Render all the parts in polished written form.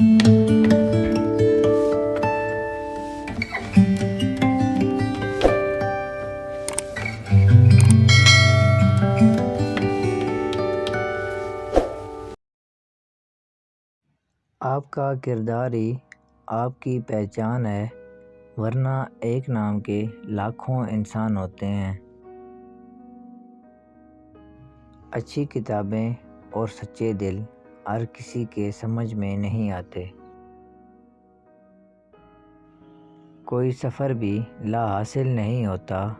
آپ کا کردار ہی آپ کی پہچان ہے، ورنہ ایک نام کے لاکھوں انسان ہوتے ہیں۔ اچھی کتابیں اور سچے دل ہر کسی کے سمجھ میں نہیں آتے۔ کوئی سفر بھی لا حاصل نہیں ہوتا،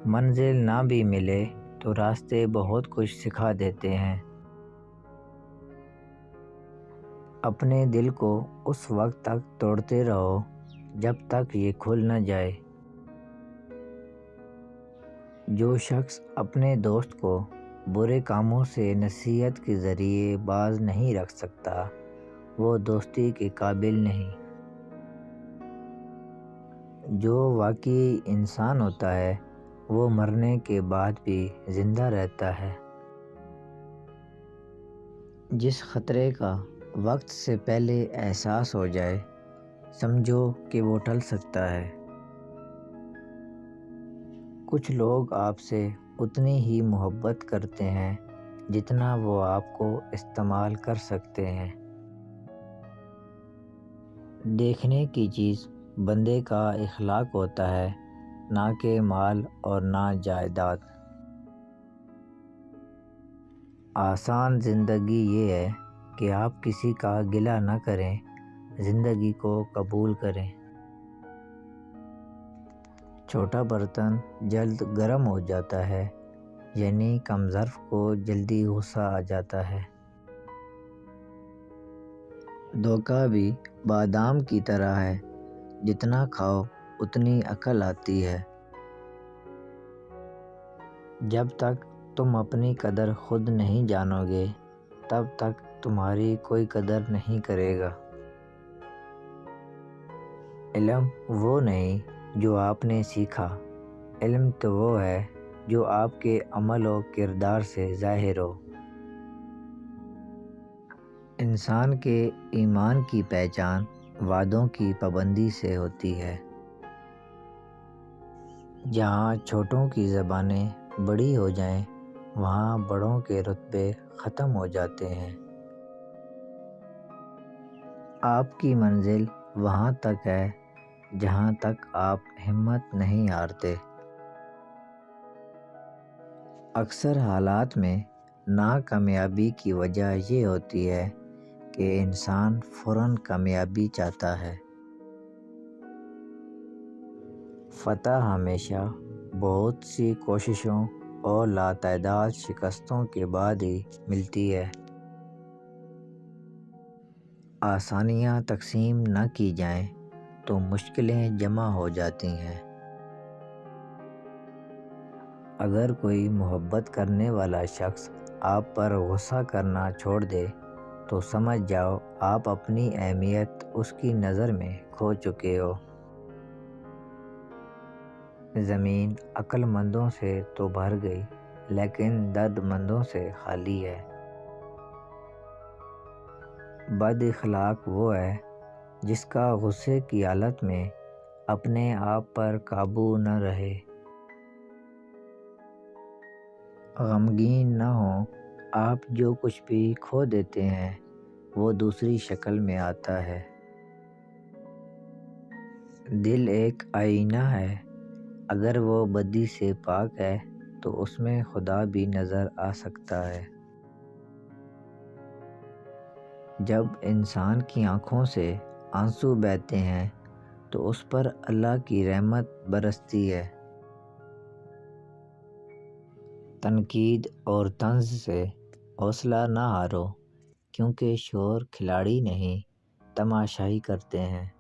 منزل نہ بھی ملے تو راستے بہت کچھ سکھا دیتے ہیں۔ اپنے دل کو اس وقت تک توڑتے رہو جب تک یہ کھل نہ جائے۔ جو شخص اپنے دوست کو برے کاموں سے نصیحت کے ذریعے باز نہیں رکھ سکتا، وہ دوستی کے قابل نہیں۔ جو واقعی انسان ہوتا ہے وہ مرنے کے بعد بھی زندہ رہتا ہے۔ جس خطرے کا وقت سے پہلے احساس ہو جائے، سمجھو کہ وہ ٹل سکتا ہے۔ کچھ لوگ آپ سے اتنی ہی محبت کرتے ہیں جتنا وہ آپ کو استعمال کر سکتے ہیں۔ دیکھنے کی چیز بندے کا اخلاق ہوتا ہے، نہ کہ مال اور نہ جائیداد۔ آسان زندگی یہ ہے کہ آپ کسی کا گلہ نہ کریں، زندگی کو قبول کریں۔ چھوٹا برتن جلد گرم ہو جاتا ہے، یعنی کم ظرف کو جلدی غصہ آ جاتا ہے۔ دھوکہ بھی بادام کی طرح ہے، جتنا کھاؤ اتنی عقل آتی ہے۔ جب تک تم اپنی قدر خود نہیں جانو گے، تب تک تمہاری کوئی قدر نہیں کرے گا۔ علم وہ نہیں جو آپ نے سیکھا، علم تو وہ ہے جو آپ کے عمل و کردار سے ظاہر ہو۔ انسان کے ایمان کی پہچان وعدوں کی پابندی سے ہوتی ہے۔ جہاں چھوٹوں کی زبانیں بڑی ہو جائیں، وہاں بڑوں کے رتبے ختم ہو جاتے ہیں۔ آپ کی منزل وہاں تک ہے جہاں تک آپ ہمت نہیں ہارتے۔ اکثر حالات میں ناکامیابی کی وجہ یہ ہوتی ہے کہ انسان فوراً کامیابی چاہتا ہے۔ فتح ہمیشہ بہت سی کوششوں اور لاتعداد شکستوں کے بعد ہی ملتی ہے۔ آسانیاں تقسیم نہ کی جائیں تو مشکلیں جمع ہو جاتی ہیں۔ اگر کوئی محبت کرنے والا شخص آپ پر غصہ کرنا چھوڑ دے تو سمجھ جاؤ آپ اپنی اہمیت اس کی نظر میں کھو چکے ہو۔ زمین عقل مندوں سے تو بھر گئی، لیکن درد مندوں سے خالی ہے۔ بد اخلاق وہ ہے جس کا غصے کی حالت میں اپنے آپ پر قابو نہ رہے۔ غمگین نہ ہوں، آپ جو کچھ بھی کھو دیتے ہیں وہ دوسری شکل میں آتا ہے۔ دل ایک آئینہ ہے، اگر وہ بدی سے پاک ہے تو اس میں خدا بھی نظر آ سکتا ہے۔ جب انسان کی آنکھوں سے آنسو بہتے ہیں تو اس پر اللہ کی رحمت برستی ہے۔ تنقید اور طنز سے حوصلہ نہ ہارو، کیونکہ شور کھلاڑی نہیں تماشائی کرتے ہیں۔